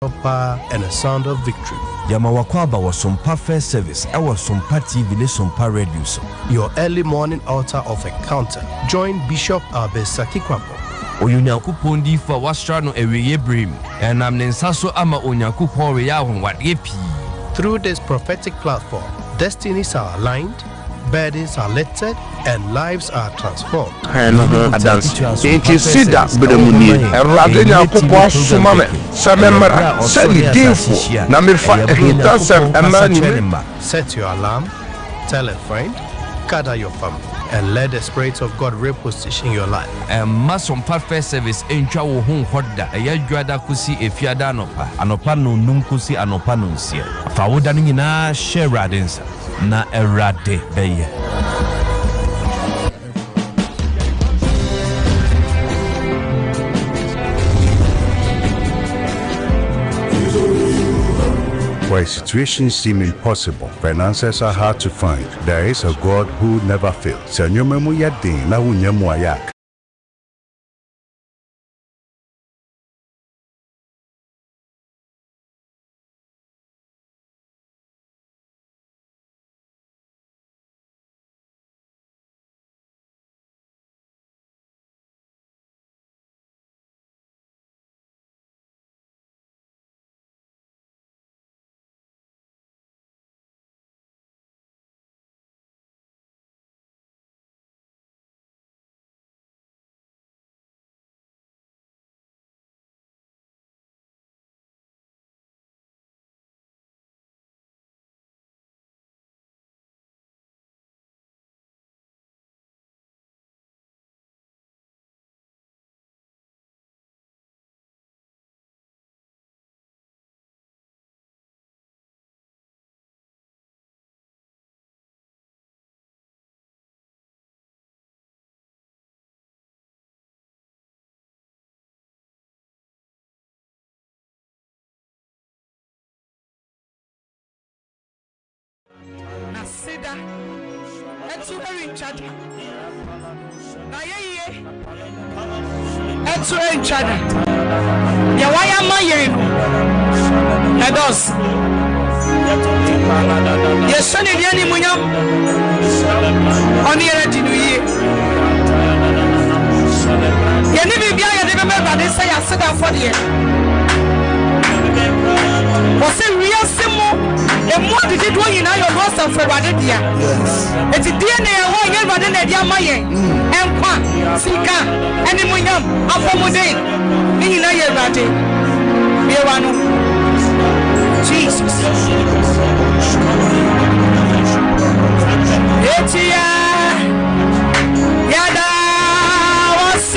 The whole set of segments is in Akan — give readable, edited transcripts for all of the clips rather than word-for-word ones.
power and a sound of victory. Yamawakwaba was Sompa First Service. I was Sompa TV, Sompa Radio. Your early morning altar of encounter. Join Bishop Albesaki Kwapo. Onyankopon di fa wasra no eweye brim. Enam ne nsaso ama Onyankopon we ya honwade pi. Through this prophetic platform, destinies are aligned, burdens are lifted, and lives are transformed. Sida Bedemuni, Erade Nyankopon sumame, Samemra, Sani Dinfo, Namirfa Ehitasem, Emmanuel. Set your alarm, tell a friend, gather your family, and let the Spirit of God reposition your life. And Masompa First Service entwa wo hu hoda eyadwada kusi efiada anopa no num kusi anopa no nsia fa woda no nyina share radensa na erade beye. Where situations seem impossible, finances are hard to find, there is a God who never fails. Senyomemu yadin na unyemu ayak. Nasida, etu erinchada. Na yeye, etu erinchada. Ya waya maye, edos. Yesani diani munyam, oni eredi nuye. Yeni bibia ya debe beba desa ya sida fodie. Wose real simo. The more did you do in your house of Ferradia? Yes. It's a DNA or younger than a dear Mayan. And Sika, and the Munyam, Afomude, in a year body. Jesus. Yada was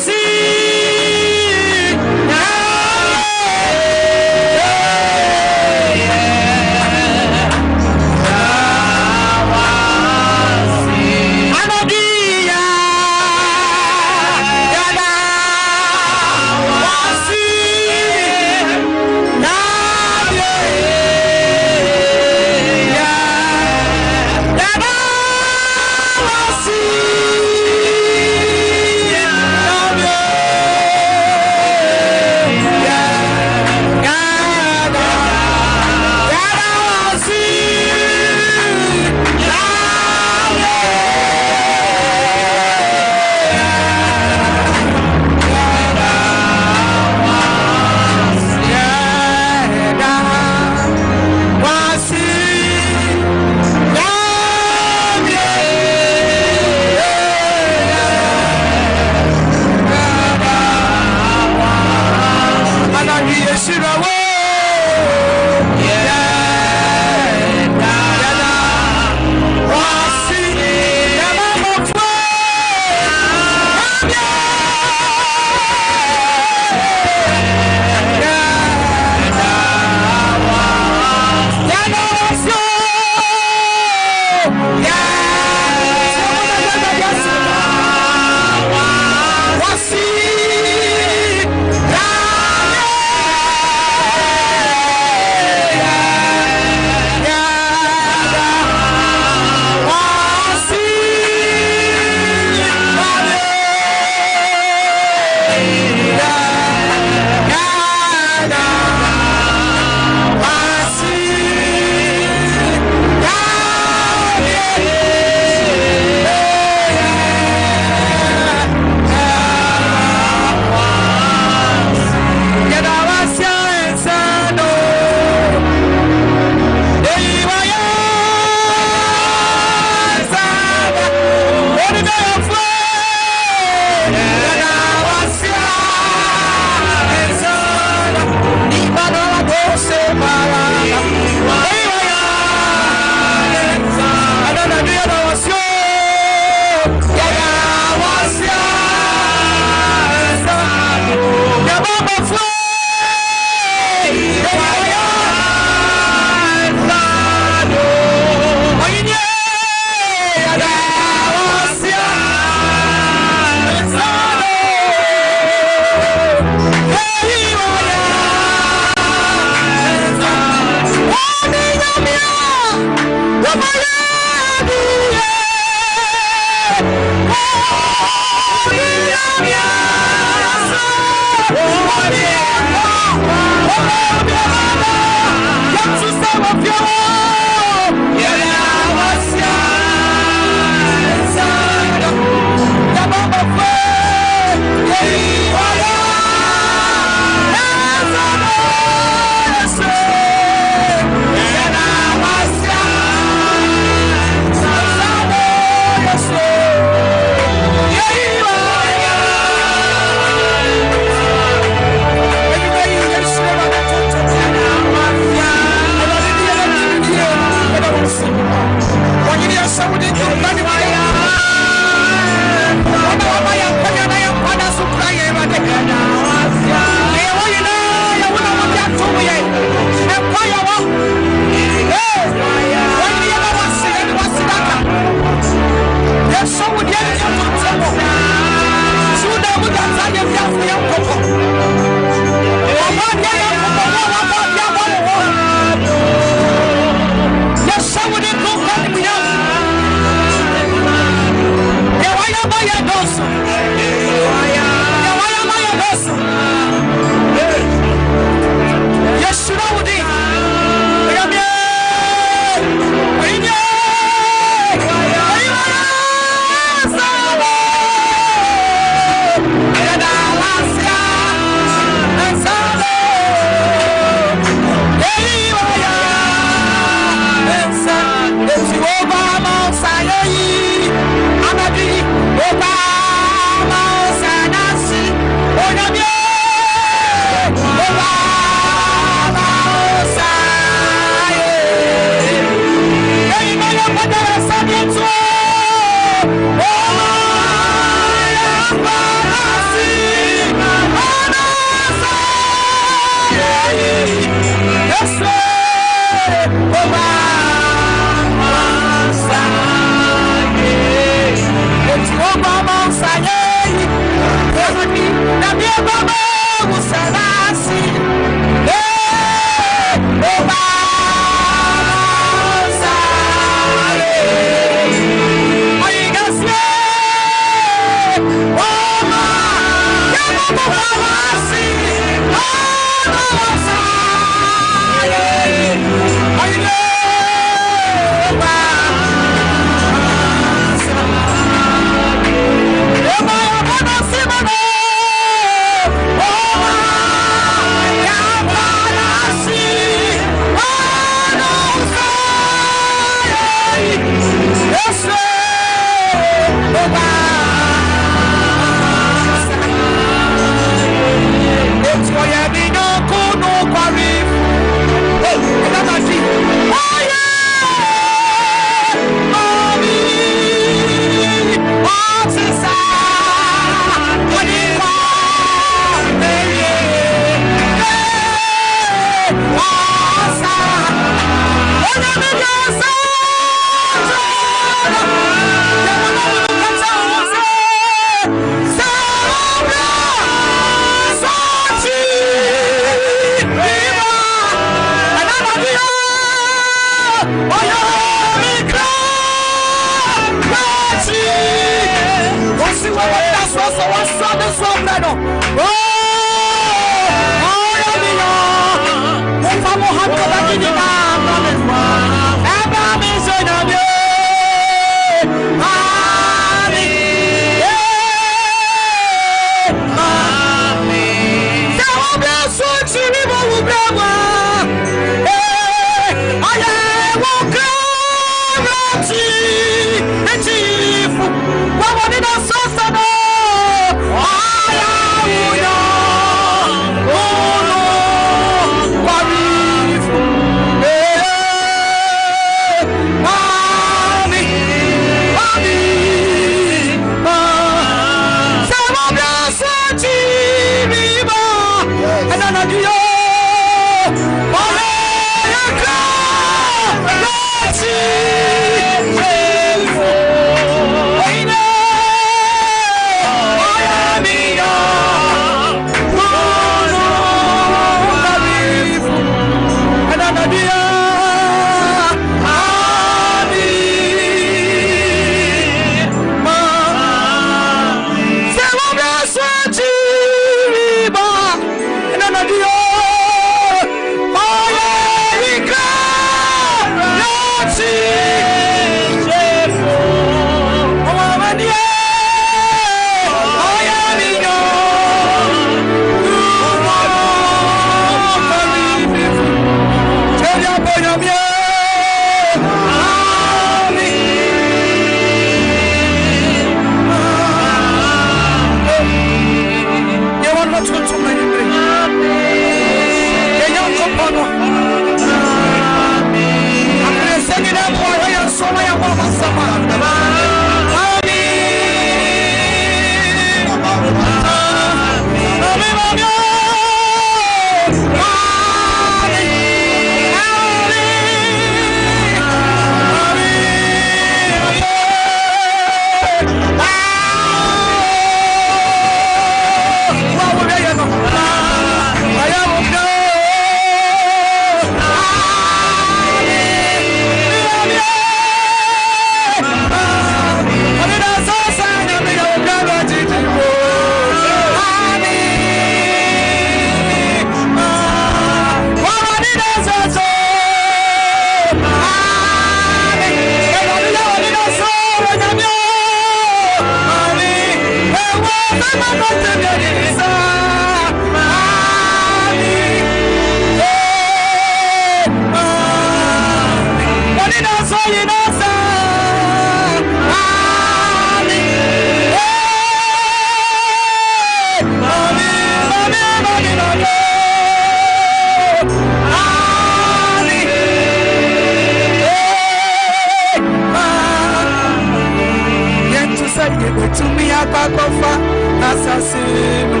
assassino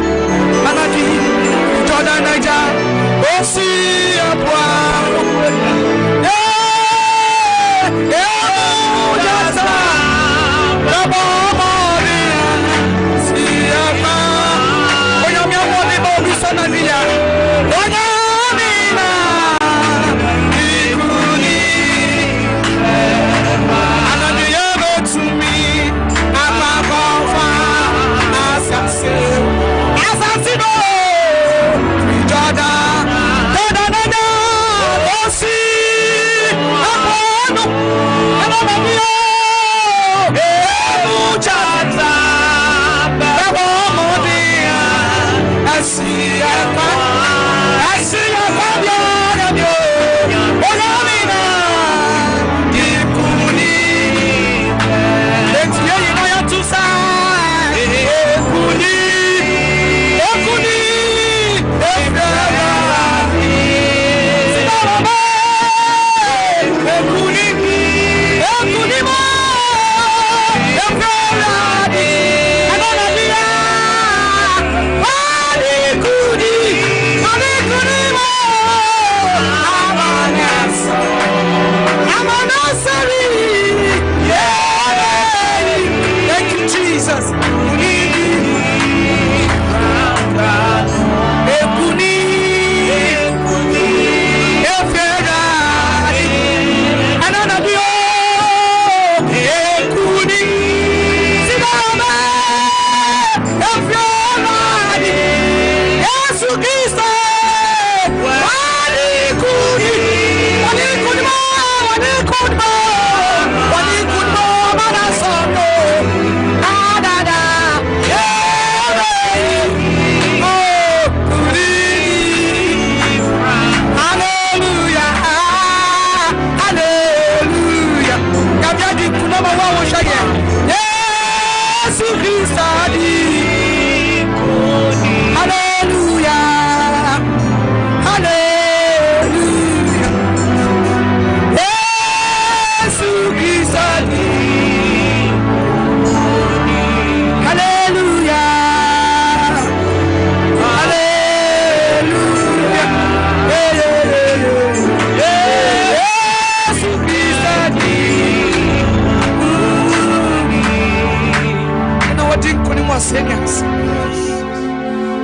Manadi Jordan Naija Osi Abwa Jasa Rabo Mori Siapa Oyamia Mori Bobi Sanania Oyamina Ikuni Anadiya to me Abakofa Assassino Jordan Osi Abwa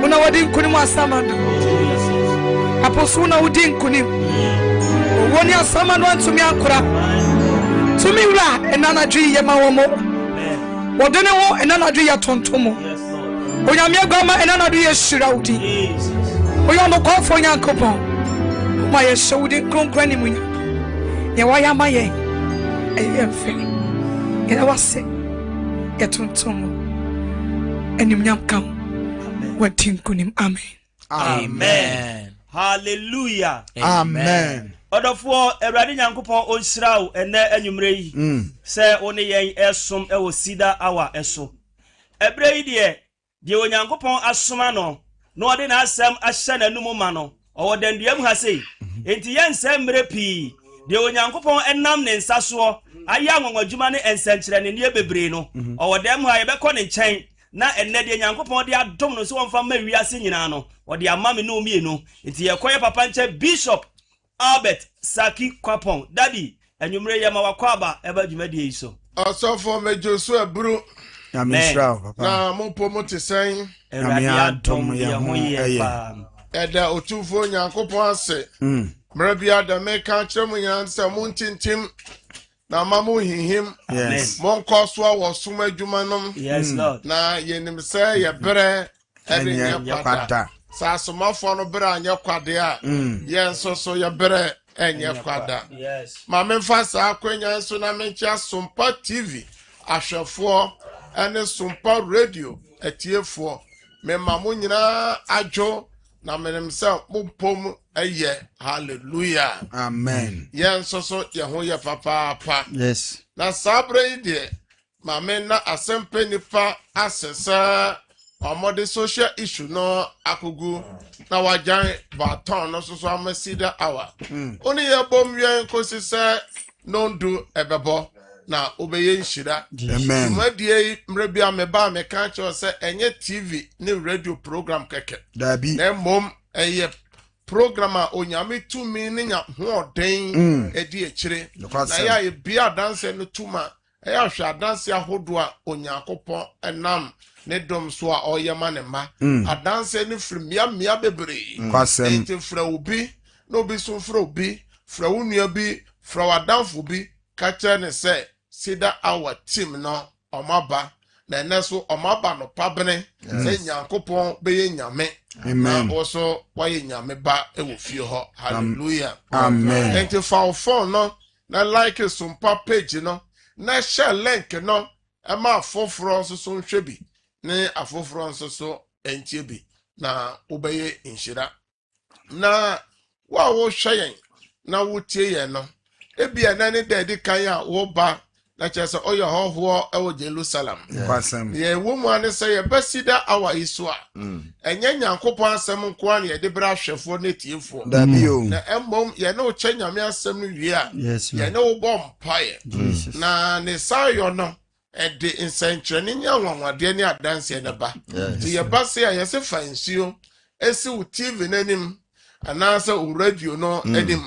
Una wadin kunim asamando Aposuna udin kunim Woni asamando antumi akura Tumi wura enana dwi yema womo Wodene wo enana dwi ya tontomo Onyame agama enana dwi ye shira udi Oyo no kwafo nyankopon Ma ye shawudi konkrani munya Ye waya maye Eyemfe Ena wase Ye tontomo Enyam kam Watin kunim amen. Amen. Hallelujah. Amen. Odofo Ewrade Nyankopon onhyiraw ene anwumre yi. Se one yen esom ewo sida awa eso. Ebre yi de onyankopon asoma no, no ode na asem ahye nanum ma no. Owo danduam ha sei. Enti yen se mre pi. De onyankopon enam ne nsaso aya nwanwadwuma ne ensenkyere ne ne bebre no. Owo dem ha ye bekọ ne nkyɛn. Na enne de Nyankopon de adom no so wonfa ma wiase nyina no o de ama me no mienu enti ye koye papa nche Bishop Albert Saki Kwapon daddy anwumre ye ma wakwaba eba dwumade yi so Asofo mejoso aburu na misra papa na mompo motesen Ewrade adom ye ho ye pa eda otufo Nyankopon ase mrabia da meka kyeremu nyansa muntintim na mamu hihim yes monko so awosum adwumanom yes Lord na yenim se ye bere ene kwada sa somafo no bere anya kwade a ye nso so ye bere enye kwada yes ma memfa sa akwanya nso na mencha Sumpa TV ahwefo ene Sumpa Radio atiefo me mamu nyina adwo na menem se mumpom eye hallelujah amen yen so ye ho ye papa yes na sabre ide ma men na asempe nipa asesa amode social issue no akogu na wajan baton no so amasida hour oni ye bom yen kosise nondu ebebo na obeye nhyira Amen. Mwadie mrebia meba meka cho se enye TV ne radio program keke Dabi. na mom eye program a onyame tumi ne nya hoden edi ekire na ya ye bia dance no tuma ya hwa dance ahodo a onyankopon enam ne dom so a oyema ne ma adanse ne frimia mia bebre Kwasem. enti fra obi no bi so fra obi fra wonua bi fra wadanfo bi kacha ne se sida our team no omaba na eneso omaba no pabene se nyankopon be nyame Amen. Also why nyame ba e wo fie ho hallelujah Amen. enti fa phone no na like sumpa page no na share link no e ma foforo so nhwebi ne afoforo so entie bi na obeye inshira na wa wo hweyen na wotie ye no ebia na ne dedi kan a wo ba na chese oye hoho e wo Jerusalem Kwasem. ye wo mu ane se ye basida awa iso a enye nyankopon asem nko an ye de bra hwefo na tiefo Dabi o. na emmom ye ne o che nyame asem no wie a ye ne wo bom pae na ne sayo no ede insentrene nya wanwade ne adanse ne ba ti ye base a ye se fansio esi wo TV nanim anase o radio no edim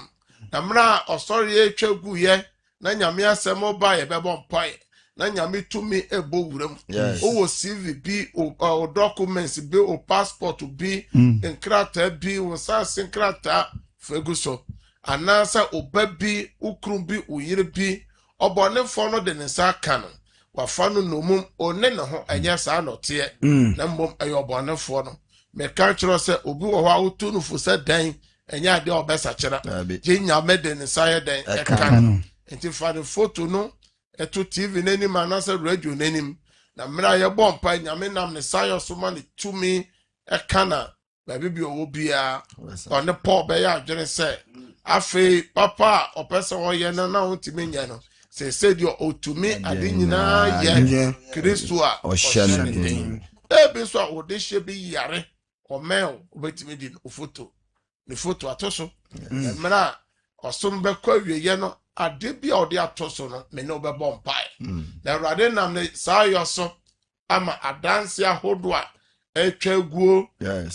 na mra osori etwa gu ye na nyame asem ba ye bebo mpae na nyame tumi ebo wuram o wo CV bi o documents bi o passport bi enkrata bi o sase enkrata feguso anase oba bi ukrum bi uyire bi obonefo no de ne saka no wafa no nomum one ne ho anya sa anote na mbom ayo obonefo no me ka kiro se obi wo ho auto no fu se dan enya de obesa kira je nyame de ne saye dan eka enti fa the photo no eto TV nanim anase radio nanim na mra ye bompa nyame nam ne sayo so ma ne tumi eka na ba bibi owo bia on Paul be ya adwene se afi papa opese wo ye na na ontimi nya no se dio otumi ade nyina ye Kristo a Oshane ebi so a ode hye bi yare omel obetimi di photo ne photo atoso mra osom be kwa wiye no ade bia ode atoso no me no be bompai na awrade nam ne sayo so ama adanse ahodo a etwa guo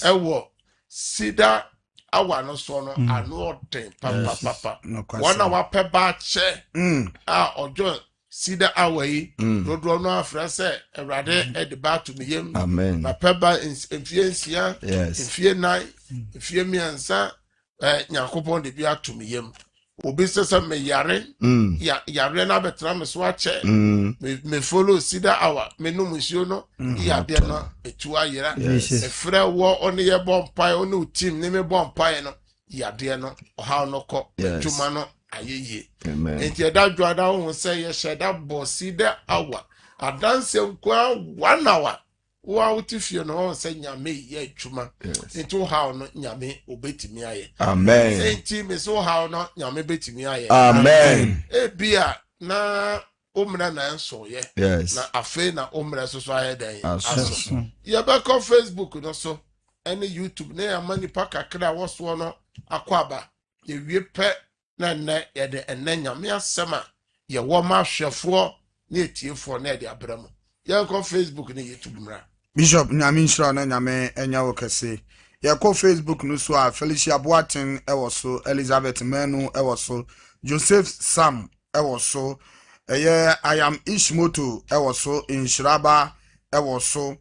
ewo sida awa no so no anu oden papa wana wape ba che a ojo sida awa yi dodo no afra se awrade e de ba to miyem na peba enfiensia enfie nai enfie miansa nyakopon de bi ato miyem obi sese me yare yare na betra me so ache me follow sida awa me no musio no ya de no etu ayera e frɛ wo one ye bompai one team ne me bompai no ya de no oha no kɔ dwuma no ayeye enti da dwada ho se ye sheda bo sida awa adanse nkwa 1 hour wa utifie no se nyame ye dwuma enti how no nyame obetimi aye amen enti me so how no nyame betimi aye amen ebia na omra na enso ye na afe na omra so aye den aso ye be ko Facebook no so ene YouTube na ya mani pa kakra woso no akwaba ye wie pe na ne ye de enne nyame asema ye wo ma hwefo na etiefo na de abramu ye ko Facebook na YouTube mra Bishop Nyamin Shra na nyame enya wokese. Ye ko Facebook no so a Felicia Boatin ewoso, Elizabeth Menu ewoso, Joseph Sam ewoso, I am Ishmoto ewoso, Inshiraba ewoso,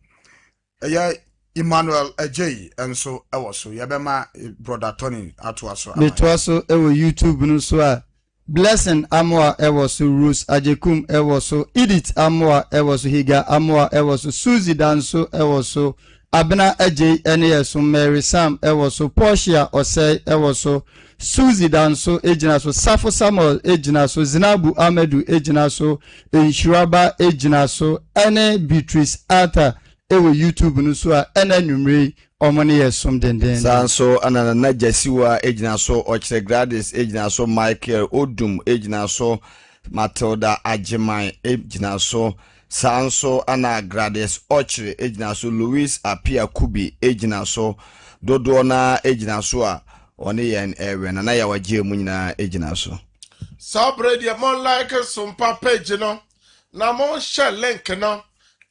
Emmanuel Ejay enso ewoso. Ye bema brother Tony atwaso. Betwaso ewo YouTube no so a Blessing Amoa ewoso, Rose Ajekum ewoso, Edith Amoa ewoso, Higa Amoa ewoso, Susie Danso ewoso, Abena Ejay eneyeso, Mary Sam ewoso, Portia Osei ewoso, Susie Danso ejinaso, Safo Samuel ejinaso, Zinabu Amedu ejinaso, Inshiraba ejinaso, ene Beatrice Arthur ewo YouTube no so a ene numre omone yesom denden sanso anana na jasiwa ejinaso Ochre Gladys ejinaso Michael Odum ejinaso Matilda Ajiman ejinaso sanso ana Gladys Ochre ejinaso Louis Apia Kubi ejinaso dodo na ejinaso a one yen ewe na ya waje mu nyina ejinaso Sabre dia mon like sumpa page no. Na mon share link no.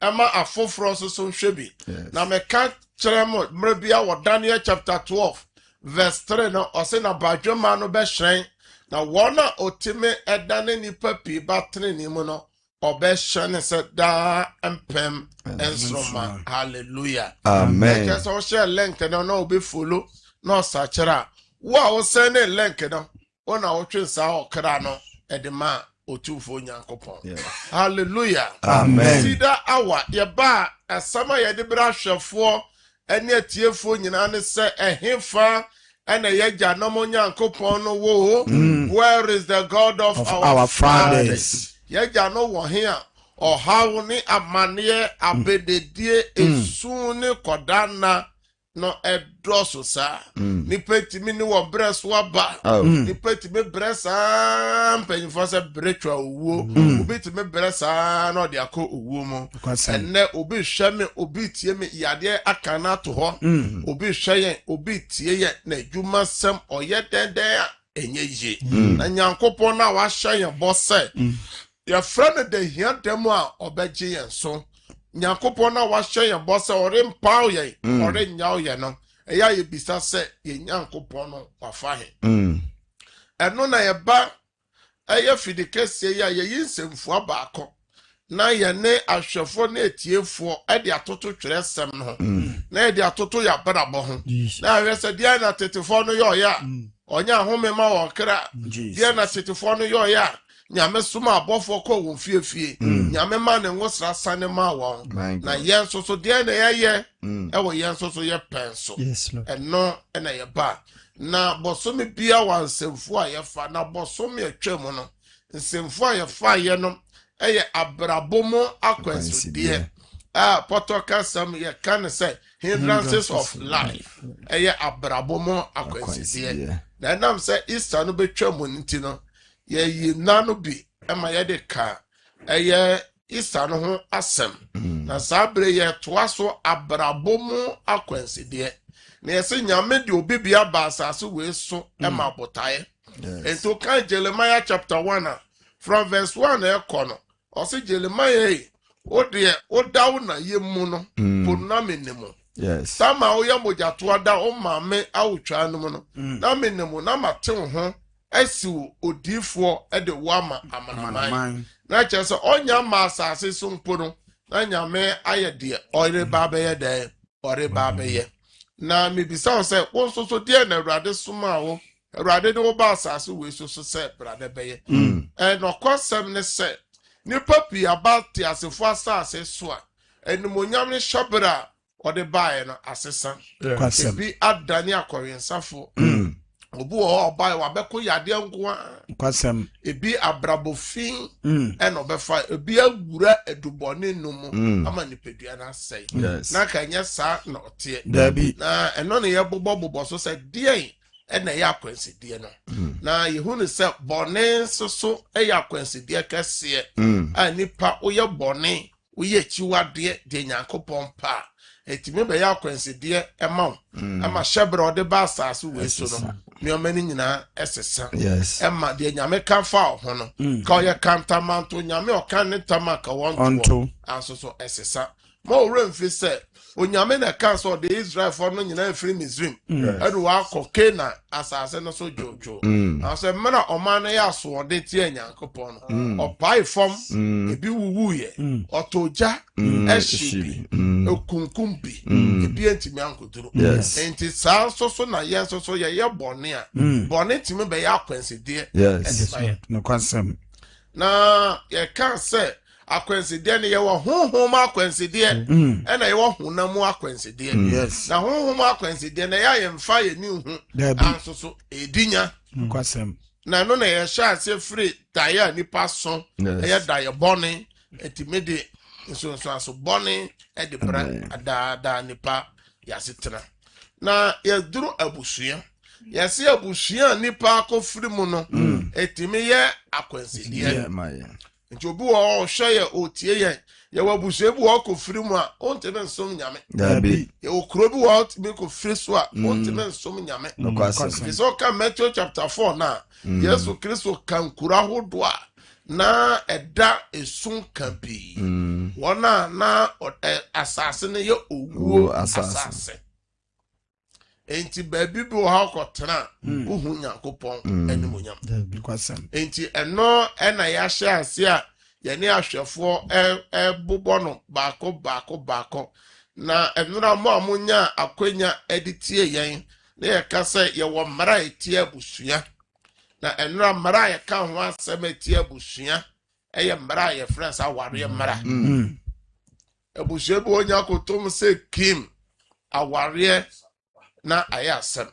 Ema afofro so nhwebi. Na me ka kire mo mrebia wo Daniel chapter 12 verse 3 no ose na badwema no be hyen. Na wona otime edane nipa pi batene ni mu no obe hyen se da empem ensroma. Hallelujah. Amen. Just o share link no no be follow no sachera. Wa o send link no. Ona o twinsa okra no edema otufo nyankopon. Hallelujah. Amen. Sida awa ye ba asama ye de bra hwefo ene atiefo nyina ne se ehemfa ene ye gya no mo nyankopon no wo. Where is the God of our fathers? Ye gya no wo he a ohawo ni amane abededie esu ne kodana no edoso sa ni petimi ni wo breso aba ni petimi bresa mpanifo se bretwa owo obi timi bresa no de akọ owo mu enne obi hweme obi tie me yade akana to ho obi hweyen obi tie ye na adwuma sem oye denden enye ye na nyankopon na wa hweyen bo se ya frane de hia dem a obegye yen so Nyankopon na wa hye yen bo se ore mpaw ye ore nyaw ye no eya ye bisa se ye Nyankopon no wa fa he eno na ye ba eye fidikese ya ye yinsemfu abaako na ye ne ahwefo na etiefo e de atoto twere sem no na e de atoto ya barabo ho na we se dia na tetefo no yo ya onya home ma wo kra dia na tetefo no yo ya nyame suma abofo ko wo fiefie nyame ma ne ngosra sane ma wo na yen so de na ye e wo yen so ye penso eno na ye ba na bosomi bia wansemfu a ye fa na bosomi atwam no nsemfu a ye fa ye no eye abrabomo akwanso de potoka sam ye can say hindrances of life eye abrabomo akwanso de na nam say Easter no betwam ntino ye yi nanu bi ema ye de ka eye Easter no ho asem na sabre ye toaso abrabomu akwanside na yesi nyame de obibia ba asase we so ema botae ento kan Jeremiah chapter 1 from verse 1 e kono o se Jeremiah o de o dawo na ye mu no ponna menemu sama o ya moja to ada o mame awutwa no no na menemu na mate ho esiw odifo ede wama amanaman na chese onya ma asase so mpono na nyame ayede ore babaye de ore babaye na mebisa se wonso so de na Awurade soma wo Awurade de wo ba asase we so se brade beye no kwasem ne se ni papi abati asefo asase so a enimonyam ne shobra ode bae no asesa bi adani akorensafo obu oba wa beko yade nko kwasem ebi abrabofin eno befa ebi agura edubone numu ama nipedua na sei na kanya sa na ote na eno ne ye bobo so se die ena ya kwansi die no na yehunu se bone soso ya kwansi die kase anipa oye bone oye chiwade de Nyankopon pa etime be ya kwansi die ema ama shebre ode ba asase we so no mi omani nyina esesa ema de nyame kan fa ho no ka oye kantamanto nyame o kan ne tamaka wonto asoso esesa ma owre mfi se onyame na kan so de Israel for no nyina free Misrim edu wa koke na asase no so jojo ase mena oman ya so de tie Nyankopon no opai fom ebi wuwu ye otoja eshibi okunkumbi ebi entimi ankoturo enti sa so na ye so ye bone a bone timi be ya kwanse de no kwansem na ye kan se akwanside ne ye wo honhom akwanside ena ye wo honamu akwanside na honhom akwanside na ya yemfa ye ni hu ansoso edinya kwasem na no na ye sha ase free daya nipa so ye daya bone etimede so aso bone e de bra ada nipa yasetena na ye duru abusua yesi abusua nipa ko free mu no etimi ye akwanside nti obi wo hwe ye otie ye ye wabusue bi wo ko firi mu a onte men som nyame dabi ye okro bi wo me ko firi so a onte men som nyame so ka Matthew chapter 4 na Yesu Kristo kan kura hodo a na eda esun kan bi wona na asase ne ye owuo asase enti baby bi wo ha ko tena uhu Nyankopɔn animonyam enti eno na ya hye ase a ye ne ahwefo bobɔ no baako na enura mo amunya akwanya editie yen na ye ka se ye wo mara etie abusua na enura mara ye ka ho asem etie abusua eye mara ye friends aware mara abusua bi onya kotom se kim aware na ayasem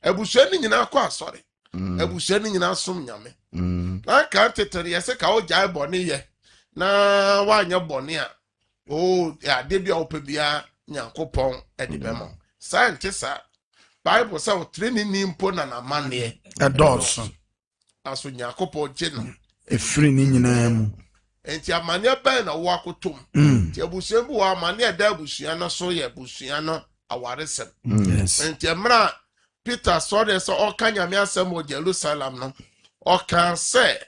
abusua ni nyina akọ asọre abusua ni nyina som nyame na ka tetere yese ka o jai boni ye na wanya boni a o ya de bia opebia Nyankopɔn edibemo scientist Bible say o training ni mpo na mane edos aso Nyankopɔn gena efiri ni nyina mu enti amane ben na wo akotom enti abusua bi wo amane da abusua no so ye abusua no awaresem enti emra Peter sorry so okanyame asem o Jerusalem no okan se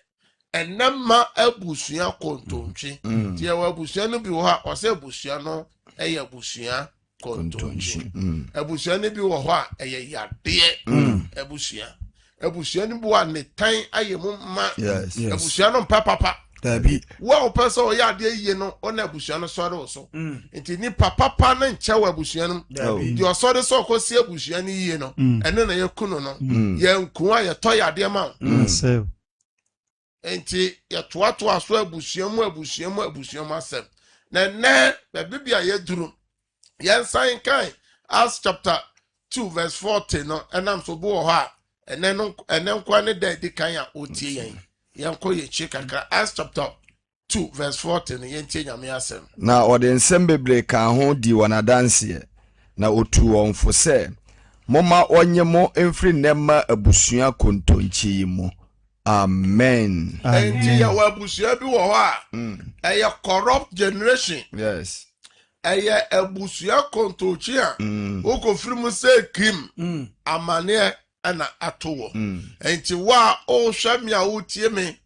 enema abusua kontontwe tie wa abusua no bi wo ha o se abusua no eye abusua kontontwe abusua no bi wo ho a eye yade abusua no bi wa ne tan ayemu ma abusua no papa dabi wa opesa o ya de yiye no ona abusua no sori wo so enti ni papa na nche wa abusua no di osori so ko si abusua no yiye no ene na ye kunu no ye nkuwa ye to ya de ma enti ye toato aso abusua mu asem na bibia ye duru ye nsan kan Acts chapter 2 verse 40 no enam so bo ho a ene nkwa ne da di kan a otie yen yanko ye chikakra Acts chapter 2 verse 40 ne yentie nyame asem na ode nsem bebre kan ho di wanadanse na otu wonfo se moma onye mo emfiri nema abusua kontonchi mu amen enti ya abusua bi wo ho a eye corrupt generation yes eye abusua kontonchi a okofiri mu se kim amane ana atowo enti wa o hwamia wo tie me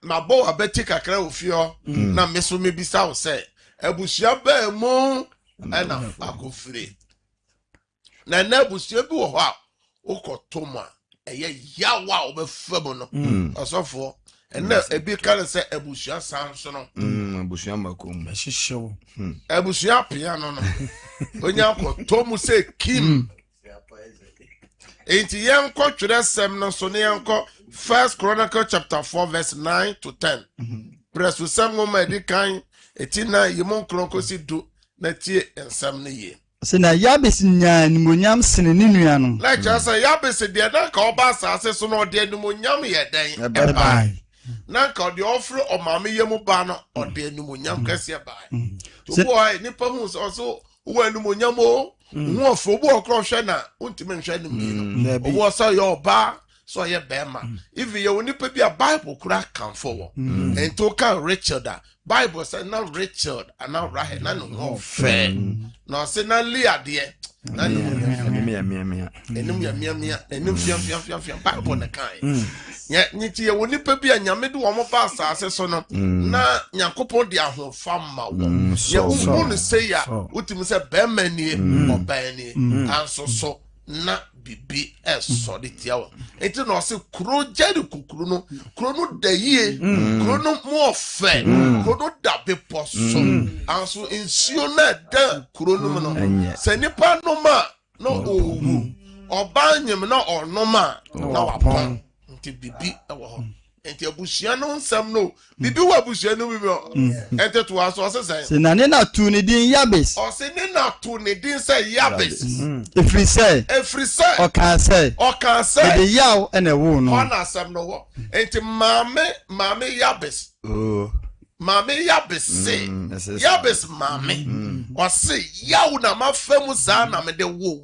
mabo abeti kakra ofio na meso mebisa wo se abusua ba mu ana akofire na abusua bi wo ho a okotoma eye yawa obefam no asofo ena ebi kan se abusua sanso no abusua makom hihyew abusua piano no onya akotomu se kim enti yenko twere sem no so ne yenko 1 Chronicle chapter 4 verse 9 to 10 presu sem ngoma edikan etina yimon kronkosi do na tie ensem ne ye se na Yabes nya nimonyam sene ne nua no like just say Yabes de na ka oba asase so no de nimonyam ye den eba na ka de ofre o mame yemu ba no o de nimonyam kase ba to boy ni pa hu so wo nimonyam o wo fo bo okro hwe na untime nhwe nim no wo so yo ba so ye bema if you woni pa bia Bible kura kan for and to kan Richard Bible say na Richard and now Rahel na no fair no say na Leah de na no enum fiam Bible na kan ya nyiti ye woni pa bia nyame de wo mo ba asase so no na Nyankopon de ahofa ma wo ye wo no say ya utim say bema ni oba ni anso so na bibi eso de tiawo enti no se kro jeri kukuru no kro no da yie kro no mo ofe kro no da be poso anso ensio na da kro no no se nipa no ma no owu oba nyem na ono ma na wapon enti bibi ewo ho enti abusua no nsam no bibi wa abusua no bibi enti to aso se na ne na tu ne din Yabes o se ne na tu ne din se Yabes efri se o kan se de yaw ene wo no ona sam no wo enti mame Yabes mame Yabes se Yabes mame o se yaw na mafam za na me de wo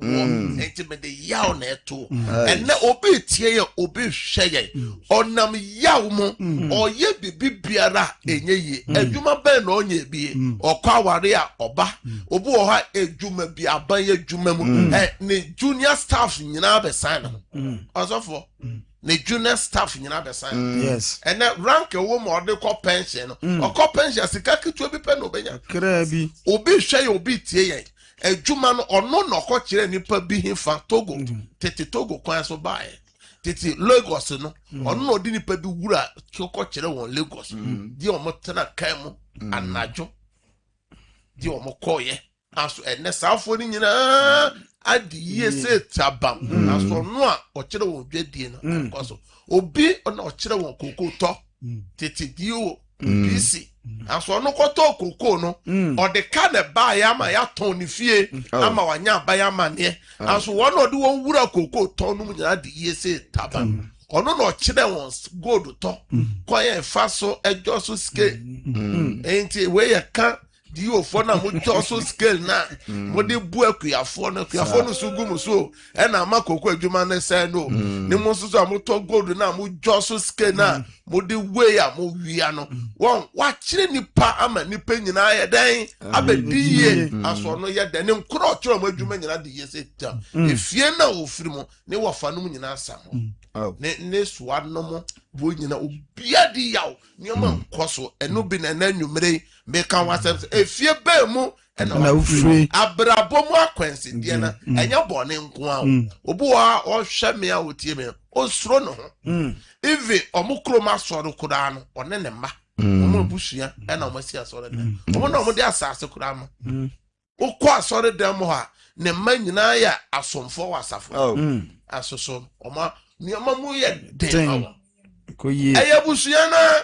enti me de yaw na eto enne obi tie ye obi hwe ye onam yaw mo oye bibi biara enye ye adwuma ben na onye bie okwa aware a oba obi wo ha adwuma bi aban ye adwuma mu ne junior staff nyina be sign osofo ne junior staff nyina be sign yes and rank a woman or de call pension or call pension sika kitu bi pe no benya kra bi obi hwe ye obi tie ye adwuma no ono no ko kire nipa bi hifa Togo tete Togo kwan so bae tete Lagos no ono no di nipa bi wura ko kire won Lagos di omo tena kan mu anajo di omo koye aso enne safo ni nyina adi yese tabam aso no a o kire won dwadie no because obi ono o kire won koko to tete dio PC aso no koto koko no o de ka ne ba ya ma ya ton ni fie ama wanya ba ya ma ne aso won no de won wura koko ton no nyina di yese tabam ono no kire won gold to koye fa so ejo so scale enti we ye ka di ofo na mo jo scale na mo de bu akuafo no sugum so e na makoko adwuma ne se no ni mo so so mo to gold na mo jo scale na mo de we ya mo wia no won wa kire nipa ama nipa nyina ye den abediye aso no ye den nkro kire mo adwuma nyina de ye se ta efie na ofiri mo ne wo fa no nyina asam ne suwa no mo bo nyina obia di yaw nyoma nkoso eno bi na nanwumre me kan wasem efie ba mu ena ufre abrabo mu akwansi die na enya bone nko a obo a ohwe me a otie me osuro no ho even omukro ma soro kura no one ne ma omo busua ena omasi asoro dem omo na omo de asase kura ma okọ asoro dem ho a ne ma nyina ya asomfo wasafo asoso omo nioma mu ye den koyi aya busua na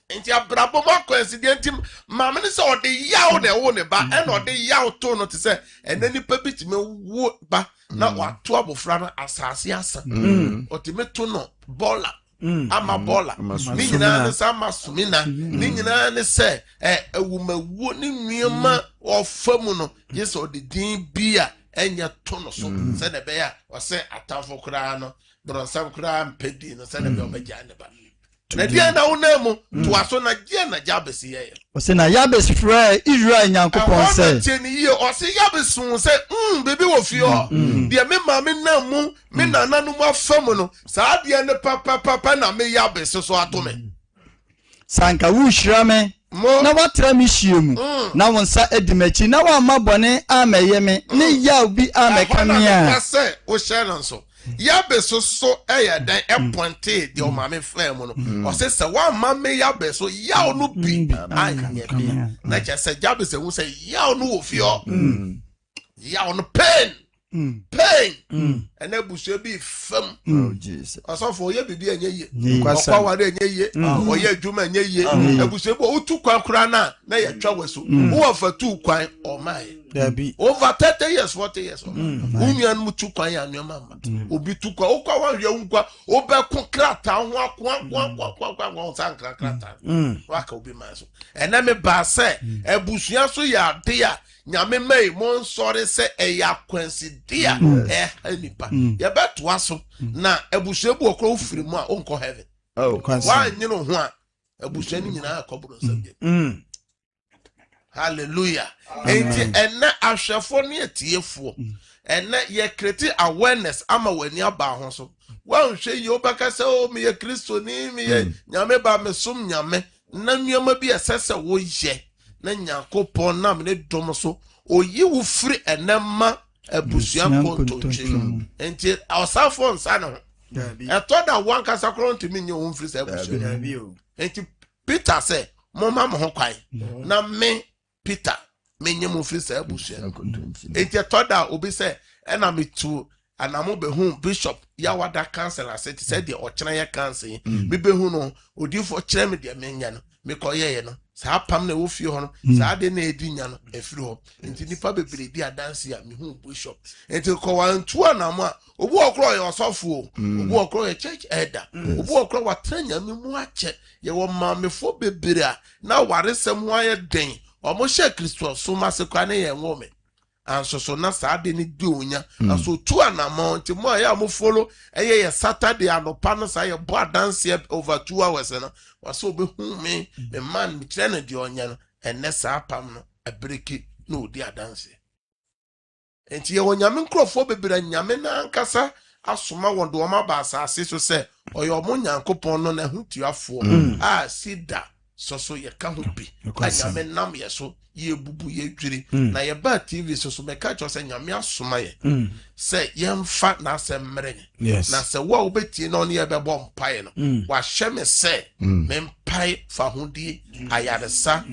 enti abrabo ma coincident mama ne se ode yaw na wo ne ba e na ode yaw to no te se enani pa bitime wo ba na wato abofra na asase asa otime to no bola ama bola ni nyina ne sa masumina ni nyina ne se ewumawu ni nuema ofamu no yeso ode din bia enya to no so se ne be ya o se atafo kura no bronsam kura mpedi no se ne be obeja ne ba na dia na unemu to aso na dia na Jabes ye o se na Jabes frɛ Israel Nyankopɔn sɛ teni ye o se Jabes se bebi wo fio dia me ma me na mu me na nanu mu afam no saa dia ne papa na me Jabes so ato me sanka wo hira me na watra me hie mu na won sa edimachi na wa mabone ameye me ne yaw bi ameka me a se o share so Jabes so dan eponte de o ma me frɛ mu no o se wa ma me Jabes so yaw no bi anye bi na che se Jabes hu se yaw no wo fio yaw no pain and ebusu bi fam Jesus asofo ye bibi enye ye okwa ware enye ye oye adwuma enye ye ebusu bi otu kwan kura na ye twa weso wo fatu kwan o mai Dabi over 30 years 40 years unian mutu kwan ya nyoma ma obi tu kwa okwa wanwe nkwa obekun krata ho akwa sankra krata waka obi maso ena me ba se ebusua so ya de ya nyame mai mon sori se eya kwansidia enipa ye beto aso na ebusua bu okro ofiri mu a onko heaven wa nyino ho a ebusua ni nyina akobro nsabye hallelujah enti enne ahwefo ne etiefo enne ye create awareness ama wani aba ho so wan hwe ye obaka se o me ye Kristo ni me ye nyame ba me som nyame na nnuama bi esese wo ye na Nyankopon na me dom so oyi wo firi enema abusua kontoche enti awsafo nsa no etoda wan kasa kronti me nye wo firi se abusua enti Peter say mama mo ho kwai na me Peter menye mo firi se abusua enti etoda obi say ena me tu anamo behu bishop yawada council aseti said the ochena ya council me behu no odifo kire me de menya no me koyeye no saa pam na wo fie ho no saa de na edi nya no efiri ho enti nipa bebere di adanse a me hu bishop enti ko wantu anamo a obu okro ye osofo obu okro ye church elder obu okro watranya me mu ache ye wo mamefo bebere a na waresem ho aye den omo hye Kristo so masekwa ne ye nwome anso so na saa de ni di onya anso tu anamount mo ya mo follow eye Saturday anopa no sa ye bo adanse over 2 hours no waso be hu me man mi kire na di onya no enne saa pam no abreki na odi adanse enti ye wonyame nkrofo bebere nyame na ankasa asoma wondo ma ba asase so se oyo mo nyankopon no na hutuafo sida so ye ka ho bi anyame nam ye so ye bubu ye dwiri na ye ba TV so me ka cho se nyame asoma ye se ye mfa na se mrenye na se wa obeti no ne ye be bom pai no wa hye me se me mpai fa hodi ayaresa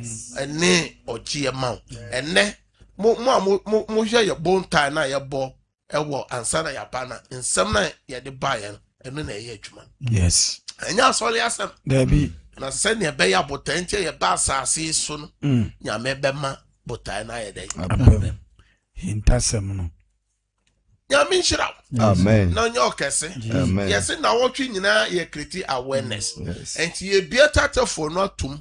ene ogie ma ene mo hye ye bontai na ye bo ewo ansana ya bana nsem na ye de ba ye eno na ye adwuma yes enya asole asem Debbie na send ye be ya botanche ye ba asase so no nyame be ma botan na ye dey hintasem no nyame nshira amen na onye okese amen yes na wotwe nyina ye create awareness enti ye bia tatafo no atum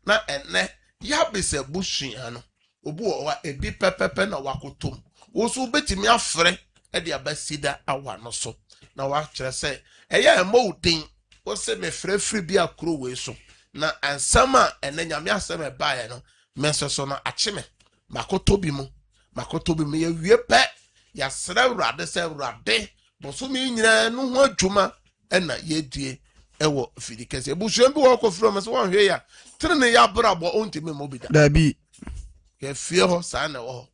na enne ya bese busuan no obu wa ebi pepepe na wakotom wo so betimi afre e de abasida awa no so na wa kire se eye emodin wo se me frefri bi akro we so na ansama ene nyame aseme bae no mesoso no achime makoto bi mu ye wie pe ya sra urade se urade boso mi nyina no ho adwuma ena ye die ewo fidikese ebusuan bi wo kofro me so won hwe ya trene ya brabo ontime mobida Dabi ke fie ho sa na wo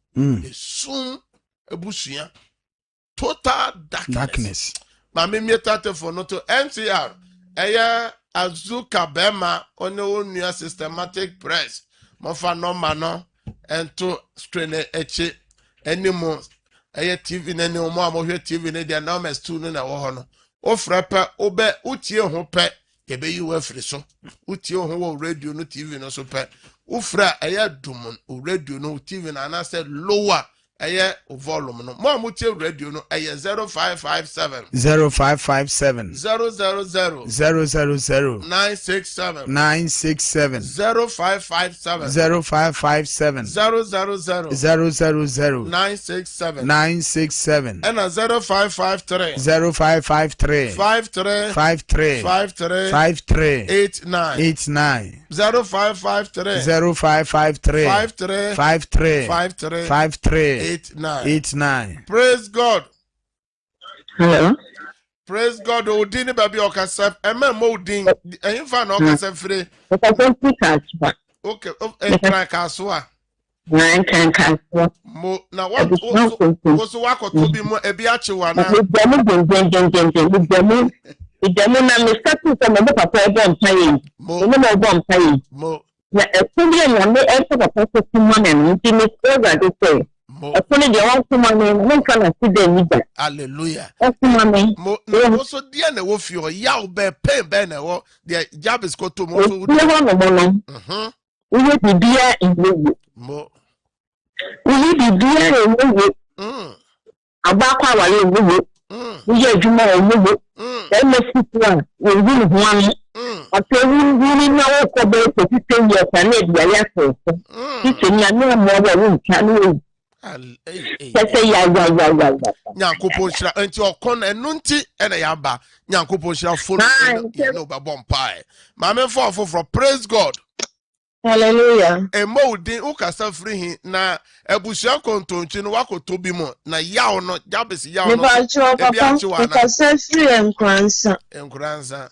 esum ebusuan total darkness ma me mietate for no to NCR eye azuka bema one onua systematic press mo fa no ma no ento strain eche enimo eye TV na ne mo amohwe TV ne dia na mes 2 no na wo ho no o frepa obe utie ho pe kebe yi wa firi so utie ho wo radio no TV no so pe ufra eye dum o radio no TV na na say lower eye volume no mo amutie radio no eye 0557 0557 000 000 967 967 0557 0557 000 000 967 967 and 0553 0553 53 53 53 53 89 89 0553 0553 53 53 53 53 89. 89. Praise God. Hello. Praise God. Odini baby okasef. Eme mo odin. Ehin fa na okasef free. Okasef free kaswa. Okay. Ekran kaswa. Na ekran kaswa. Mo na what? Oso wako to bi mo ebi achi wana. Idemo na me start to me papa ebo mpaye. Mo mo ebo mpaye. Mo. Na ekuli na me ebo papa so kuma na nti me over do say. Ekuli de wan kuma me me kan na side ni ba. Hallelujah. Kuma me. Mo no so dia na wo fi o ya o be pen be na wo de jabis ko to mo so. Wo no. Uye bibia inwo. Mo. Uye bibia inwo. Abakwa wale inwo. Uye adwuma inwo. Eme situa wo hu ho an. Atewuni na wo ko be ko tite ye kwa na dia ya so. Tite nya na mo wa wo nka no. Sese ya. Nyankopon shira enti okon enu nti ena ya ba. Nyankopon shira follow no ba bompai. Ma me for praise God. Hallelujah. Emo din ukasa free hin na ebusua kontonchi no wakoto bi mo na yawo no jabesi yawo no. Me ba cho papa ukasa free enkransa.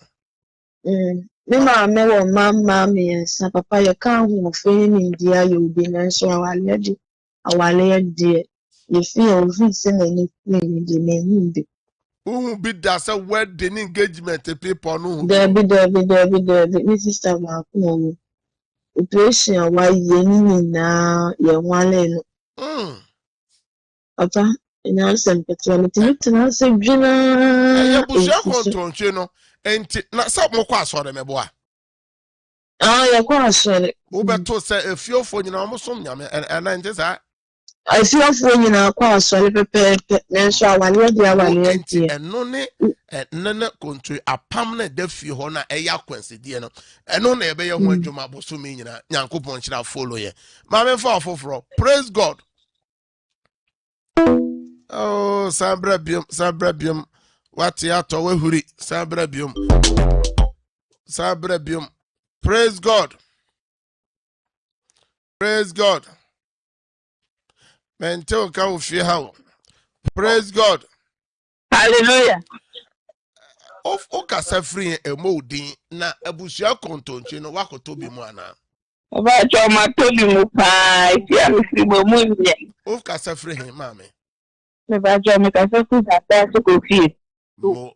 Me ma me wo mama me sa papa ye kan hu fe ni dia ye obi na so awale de ye fi o fi se na ni ni de na ni de. Who be that say wedding engagement people no. Debi me sister ma ko operation wa ye ni na ye wale no. Papa ina sem petrol ti na se dwina. E busia kontonche no enti na sa mo kwa asore mebo a. Ya kwa asore. Wo beto se efiofo nyina mo som nyame na nje sa. Efiofo nyina kwa asore pepepe na so awale dia awale enti eno ne nene kontri apam na da fi ho na eya kwansidie no eno na ebe ye ho adwuma boso mi nyina Nyankopon chira follow ye ma me fa ofoforo praise God. Oh, Sabrabium. What ya to we huri? Sabrabium. Praise God. Praise God. Menteo ka ufie how. Praise God. Hallelujah. Of okasa free emodin na abusua kontonche no wakoto bi mu ana. Oba choma tobi mu pa ya mfi mo munye. Of kasa free him mame. Me ba choma kasa free da so ko fie. Mo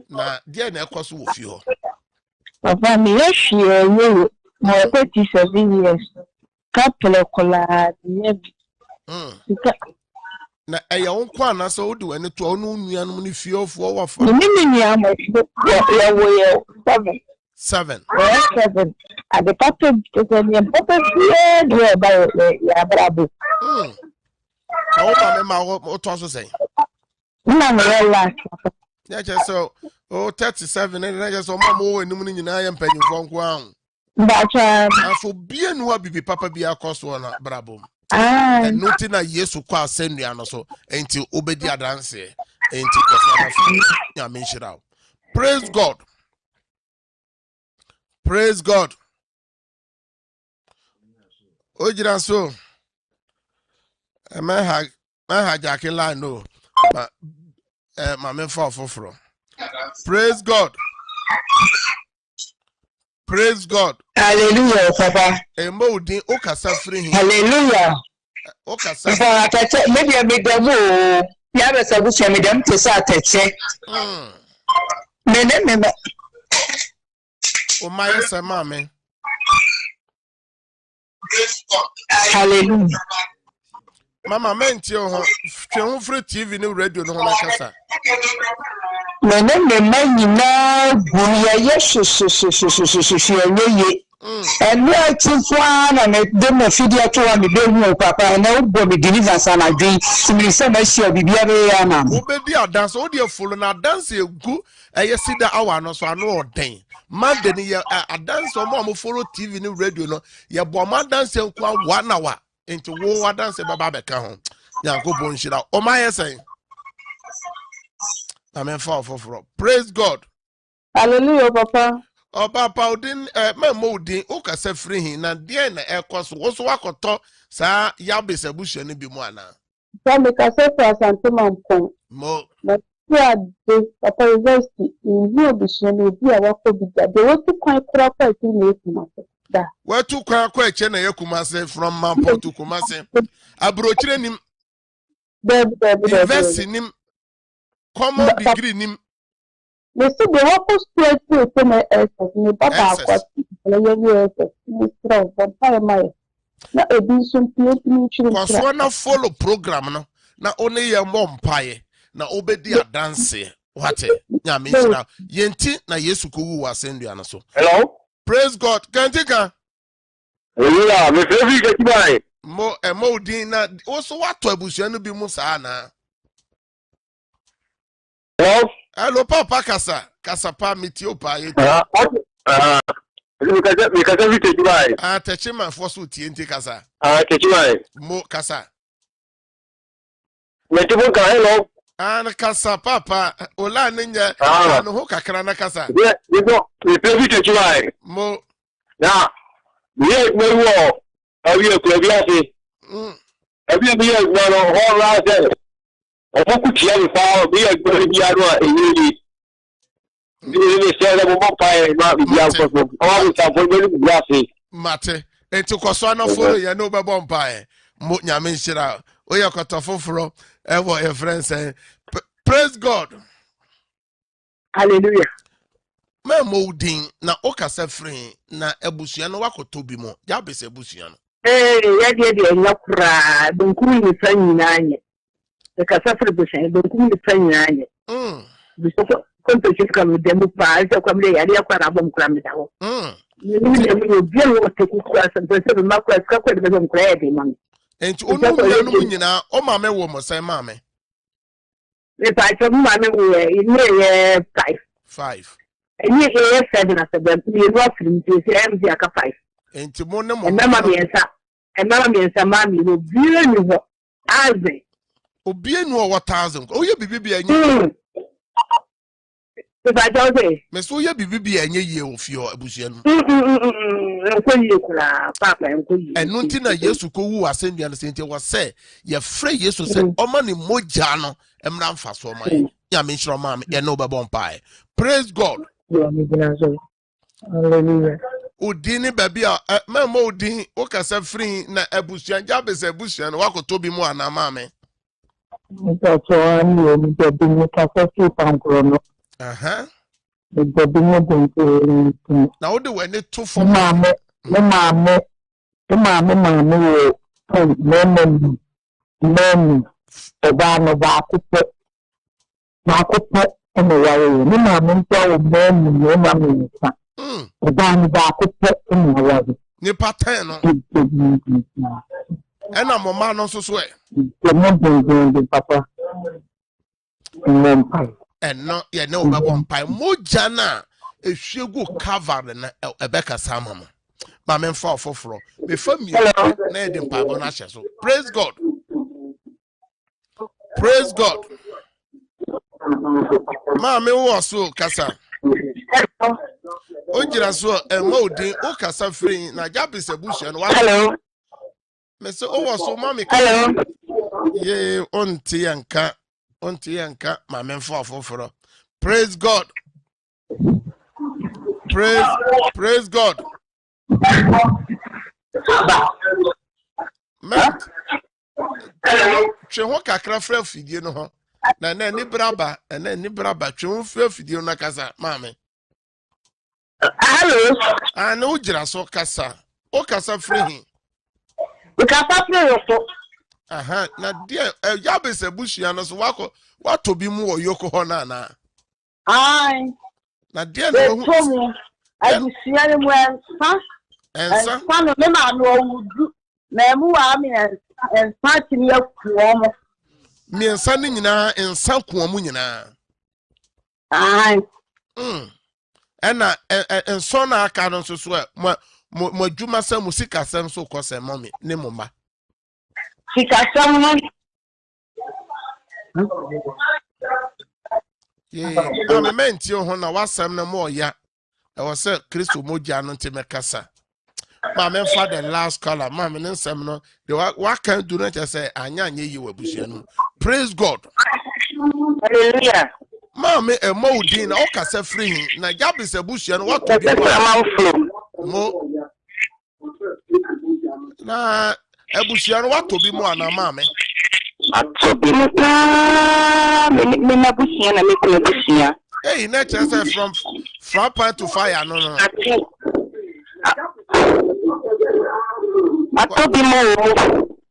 na dia na ekoso wo fie ho. Papa mi ya hwie yo mo 37 years. Couple kola ye. Na eya wonkwa na so wodi wani to onu nuanom ni fie ofo wafa. Ni ya mo ya wo 7. 7. At the papa do about ya brabo. How ma me ma wo to so say. Na me la. Ya je so 37 na je so mama wo enum ni nyina ya mpanyimfo nko ahụ. Bacha. Afọ bie nu abibi papa bia koso na brabo. Nuti na Yesu kwa asendua no so enti obedi adanse enti ya menshira. Praise God. Praise God. Ojira so ma jacking line no ma me fall for. Praise God. Praise God. Hallelujah, Papa. Emodin okasa free. Hallelujah. Okasa. Papa, maybe I made them all. Ya be sabu che me dem to sa teche. Me. O my say mama. Hallelujah. Mama menti o ho free TV ni radio no na kasa. Me mani na buya yesu ye. And I think one and the me fedia to one the papa and I would be deliverance and I drink to me some share bibia na. Obedi dance o dey follow na dance egu see that hour no so ano odin. Man de ni a dance o mo follow TV ni radio no ye bo man dance nkwa 1 hour into wo dance baba beka ho. Yankopon shira o ma yesen. Amen for. Praise God. Hallelujah, Papa. Oh, Papa, udin memodin ukase free hin na die na ekos wo so wakoto sa yabese bushe ni bi mu ana. So me kase for asante mampon. Mo. Na tia de Papa university ni obishe ni bi a wako biga. De wo tu kwan kura kwa ti na Kumase. Da. We tu kwan kwa eche na Kumase from Mampo to Kumase. Abrochire nim. Invest nim. Common degree nim. Me see the wako straight to me SS ni baba akwa le SS ni strong vampire mai. Na edition PhD ni chiri. Kwa na follow program no. Na only ye mpaye. Na obedi dance. Wate. Nya me shira. Yenti na Yesu ko wu asendua na so. Hello. Praise God. Kantika. Yeah, me favorite get by. Mo din na also wato abusua no bi mu saa na. Hello, Papa Kasa pa mitio pa ye. Me kasa vi take by. Techima for so TNT Kasa. Take by. Mo Kasa. Me tibo ka hello. Kasa Papa ola ninja no ho kakra na Kasa. Me favorite take by. Mo. Na. Me wo. Abi bi ase. Abi no ho ra se. Oku tia mi fa bi egbe bi aro a eyi ni se le mo pa e ma bi afo so o mi ta fo bi bi ase mate enti koso na fo ye no be bom pa e mo nyame nhira o ye kotofoforo e wo e friends praise God. Hallelujah. Me modin na okasa free na ebusua no wakoto bi mo ya bese ebusua no ya de nyakura donku ni sanyina anye the Casafre Bushan, the Kunya. The competition come with them, prize, or come there, I quite a bomb cram down. You will be able to take class and preserve Marcus Cocker with them creating money. And to only now, oh, mamma woman, say, mamma. If I told mamma, we 5. And you 7 as a baby, you are from the 5. And to Monam and Mamma and Mamma and Mammy will be as they. Obie no 1,000. Oh, ye bibi enye. If I don't say. Me so ye bibi enye ye ofio abusua no. Enkoyi kula papa enkoyi. Enu nti na Yesu ko wu asendua no sente wo se ye frɛ Yesu se oma ne mogya no emra mfa so ma ye. Ya me nhyira ma me ye no bebo mpae. Praise God. Hallelujah. Udini baby memo udin o kasa free na abusua Jabez abusua no wakoto bi mu anama me. That's why I'm going to be with a few pounds. Now, the way they took for mamma, men, the one of our market and the way. No mamma, men, no mamma, the one of our in the way. Ni pateno. And I'm a man also swear. Papa. And no, you know, one pie. Mojana, if she go cover and a Becca Salmon. My men fall for floor. Before me, Ned in Pabonasha. So praise God. Praise God. Mammy was so Cassa. Ojira so a mode, O Cassa free, Najabis a bush and what? Hello. Mr. Oh, so mammy. Hello. Yea, on Tianka, my men fall for. Praise God. Praise God. Man, Chewa kakra frɛ fidie no ho. Na ni braba, ni braba, chewa frɛ fidie na kasa, mame. Hello. Ana ujira so kasa. O kasa free. Kasa free so. Aha, na dia Jabez abusua no so wato bi mu oyoko ho na. Ai. Na dia no hu. Abusua no mu ensa no me ma no wudu. Na mu wa me ensa timi akuo mo. Me ensa ni nyina ensa kuo mu nyina. Ai. Ena enso na aka no so mo adwuma sa musika sem so kose mommy ne moma. Sikasam no. Ame menti ho na wasam na mo ya. E was say Kristo moja no nte mekasa. Ma me fa the last caller, ma me nsem no. The what can do not say anya yi wabusua no. Praise God. Hallelujah. Ma me e mo din na o kasa free na Jabez abusua no what to be mo. Na abusua no what to be mo ana ma me. Atobi mo pa me na abusua na me ko abusua. Hey, next say from point to fire no. Atobi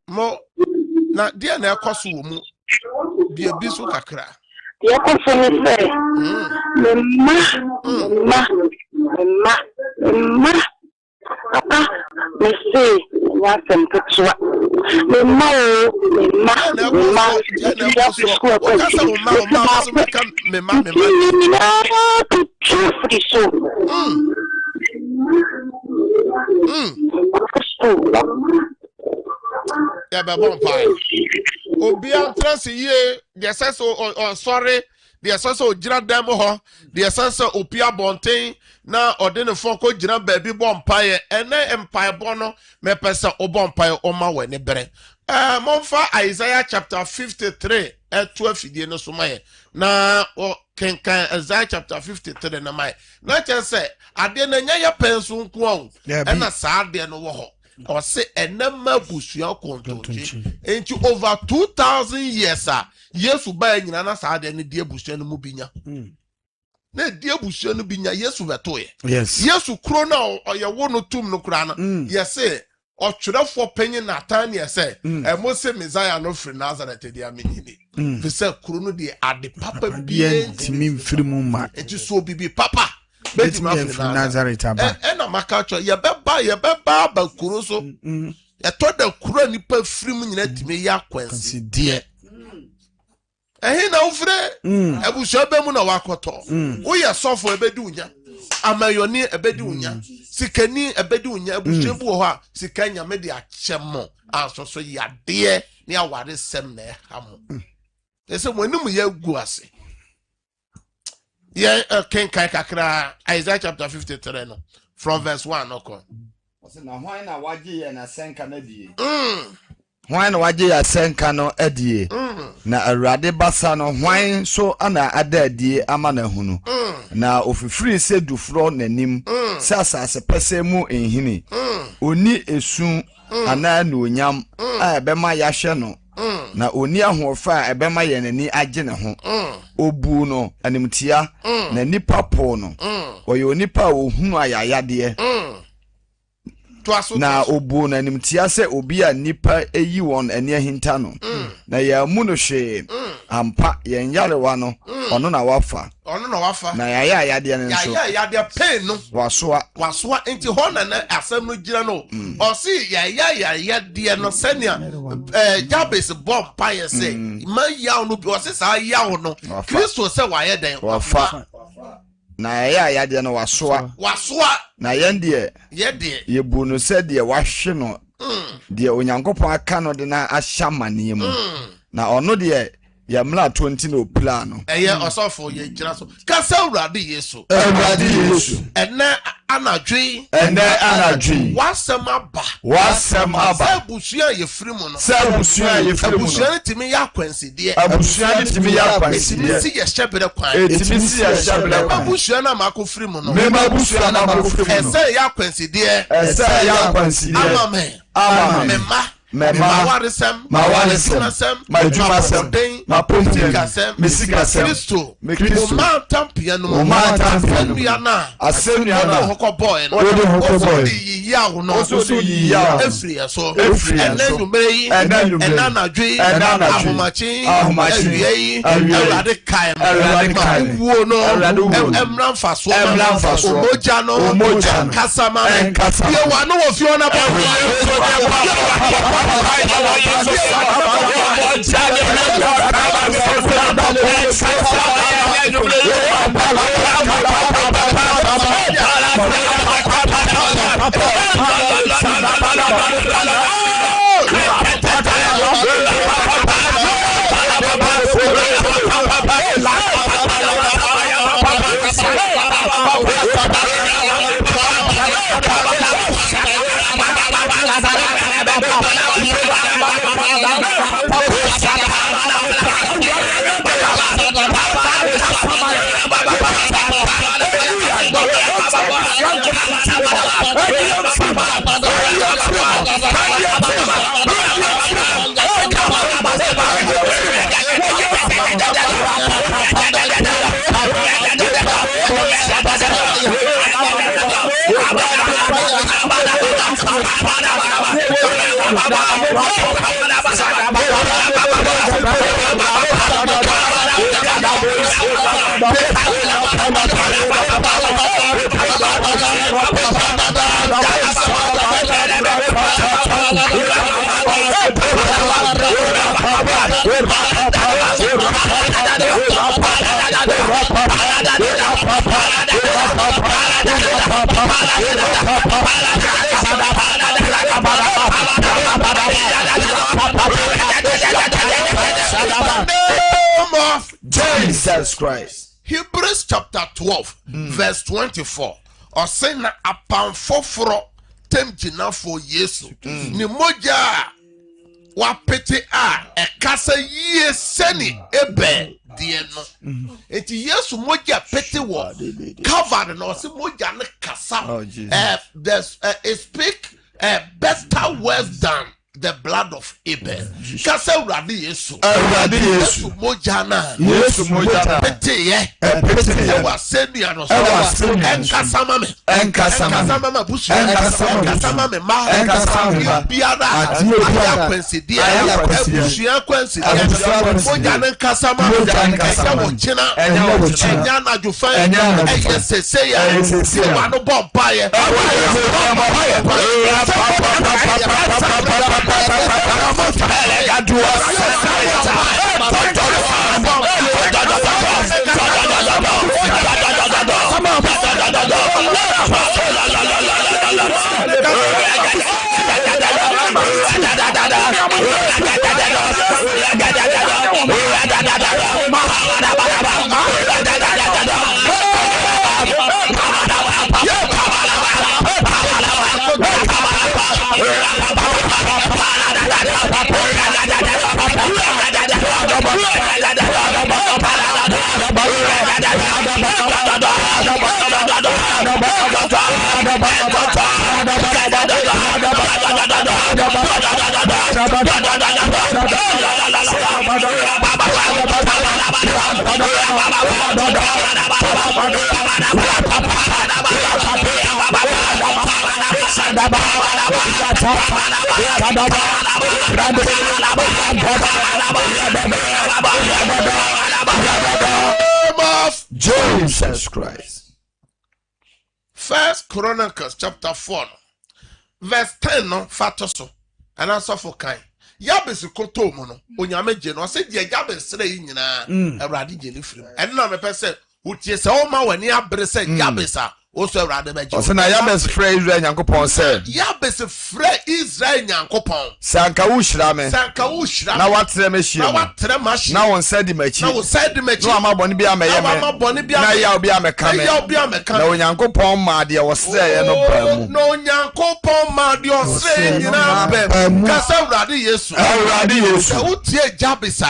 mo na dia na ekoso wo mu bia bi so kakra. Dia ko so ni se. Mama. Papa, me say, wasem kutwa. Mama. Yeah, but bon pie. Obi antrance ye, the sense or sorry, the sense of Jira Demo ho, the sense of Opia Bontain, now or then the Fonko Jira baby bompire, and then Empire Bono, me pesa o bompire o ma when bre. Monfa Isaiah chapter 53 at 12 no sumaye. Na o can Isaiah chapter 53 na mai. Not just say, I didn't ya pensun kwon, and a sad de no ho. Or say a number busua kontonchi into over 2,000 years yesu ba nyina sa de ne die busua no mu binya na die busua no binya yesu beto ye yes yesu kro na oyewo no tum no kra na yese otwerefo panyin Natania say e mo se Messiah no free Nazareth dia menini fi se kro no de ade papa bia ntimi mfiri mu ma enti so bibi papa Betty Nazareth aba. Ena makacho ye beba ba kuro so. E to da kuro nipa frim nyina time ya kwansi die. Ehe na ufre ebusua be mu na wakoto. Wo ye sofo ebedi unya. Amayoni ebedi unya. Sikani ebedi unya ebusua bu ho a sikanya me de akyemo asoso ya de ni aware sem na hamo ese mo nim ye gu ase ye ken kai kakra Isaiah chapter 53 no from verse 1 okay na hwan na waje ye na senka na die hwan na waje ya senka no adie na awurade basa no hwan so ana ada adie ama na hunu na ofifiri se dufro nanim se asase pese mu enhini oni esu ana na onyam a ebema ya hwe no na oni ahofa ebema ye nani age ne ho obu no animtia na nipa po no oye onipa ohunu ayayade na obu na nimtia se obi a nipa eyi won ani ahinta no na ya mu no hwe ampa yen yarewa no ono na wafa na ya yade ne nso ya yade pain no wasoa enti ho na asem no gira no o si ya yade no senia Jabez bomb pa ye se man ya no bi o se sa ya no Kristo se wa ye den wafa na ya yade no wasoa na yende ye bunu se de wahwe no de onyankopon aka no de na ahyamane mu na ono de ya mla 20 no plan eye osofo ye gira so ka se urade Yesu ene anadwi wasem aba abusua ye firimu no abusua timi ya kwanside etimi ye shebere kwan abusua na mako firimu no ese ya kwanside amame Mawarisem, Majumasem, Kristo, Mountain Piano, Asemiana, Hoko Boy, Yao, every so, and then you may, and Nana G, and Ahumachi, Radikaim, Emran Faso, Mojano, Kasama, and Kasama. You are no of you Jesus Christ. Hebrews chapter 12 verse 24. Or say na apan foforo tem jina for Yesu. Ni moja wa pete a kasa ye seni ebe die no. Eti Yesu moja pete wo covered no se moja ne kasa. It speak better words than the blood of Abel. Kasa urade Yesu. Yesu mojana. Pete ye. Ewa seni ano. Enkasa mame. Enkasa mame busu. Enkasa mame ma. Biara. Aya kwensi dia. Busu ya kwensi dia. Mojana enkasa mame. Enya wochina. Enya na jufa. Enya sese ya. Ewa no bomba ye. Jesus Christ. 1 Chronicles chapter 4 verse 10 no fatoso and answer for kind Yabes koto mu no onyame je no se je Yabes re nyina Awurade je ne firim and na me pese utie se o ma wani abre se Yabes a o so Awurade be je o se na Yabes frɛ Israel Nyankopɔn se Yabes frɛ Israel Nyankopɔn sanka wo hyira me na watrɛ me hyia na won sɛ di machi na ama bɔne bi amɛyɛ me na ya obi amɛka me na Onyankopɔn ma de wo sɛ no ba mu no Onyankopɔn ma de o sɛ nyina ba mu ka sɛ Awurade Yesu sɛ utie Yabes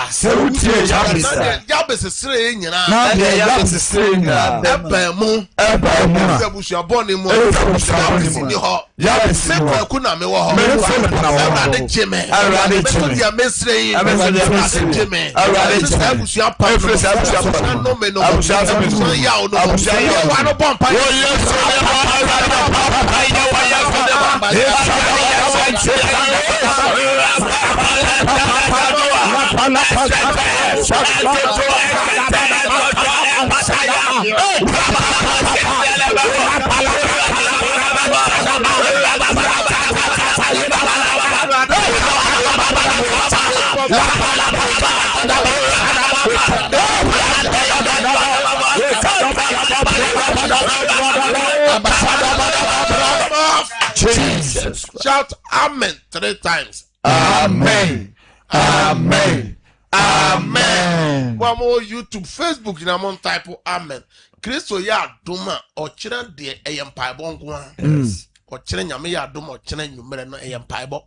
Yabes sɛ nyina na Yabes sɛ nyina ba mu Yabusua bɔne mu ni ho Yabes me ku na me wo ho Awurade jeme ya mesre jeme Yabusua pa no me no ya o no wa no pompa Jesus. Shout amen 3 times. Amen. Amen. Amen. One more YouTube, Facebook, you know, type amen. Kristo ya duma or china de a empire or china yame ya duma or china numero no a empire.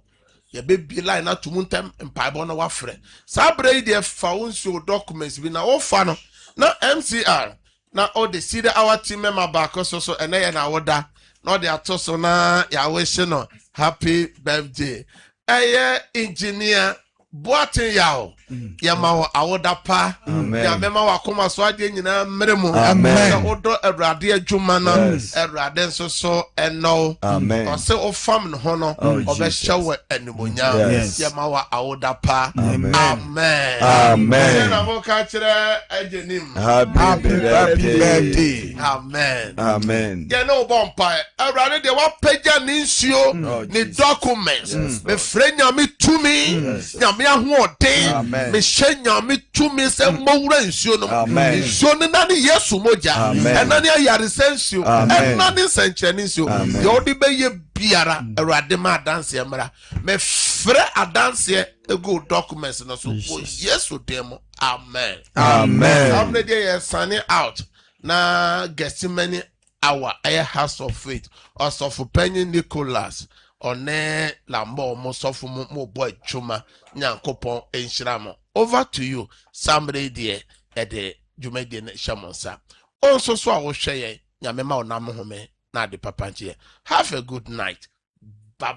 Ye baby line out to muntem empire no wafre. Sabre de found your documents be na all fano. Now MCR. Now all the see our team member back also and then I order. No they are so na ya wish no happy birthday. Engineer Boatin yao Yama awoda pa ya mema wakoma so ade nyina mmeremu ya odo Awurade adwuma na Awurade nso so eno o se o fam no ho no obehye we animonya yama wa awoda pa amen na mo ka kire ajenim happy birthday amen ya no bompa Awurade de wa pagya ni nsuo ni documents me frenya mi tumi nyame ahoɔden me hyenya me tumi se mowura nsuo no nsuo no na ne Yesu moja ɛna ne ayaresa nsuo ɛna ne nsankyerɛne nsuo deɛ wode bɛyɛ biara Awurade ma adanse mmara me frɛ adanse ego documents no so Yesu demo amen I'm ready to sign out na Gethsemane hour house of faith also for Penny Nicholas one lambo mo sofu mo boy chuma nyankopon enhiramo over to you somebody there at the jumede na shamonsa onso so a wo hweye nyame ma onam home na de papa nche have a good night bye.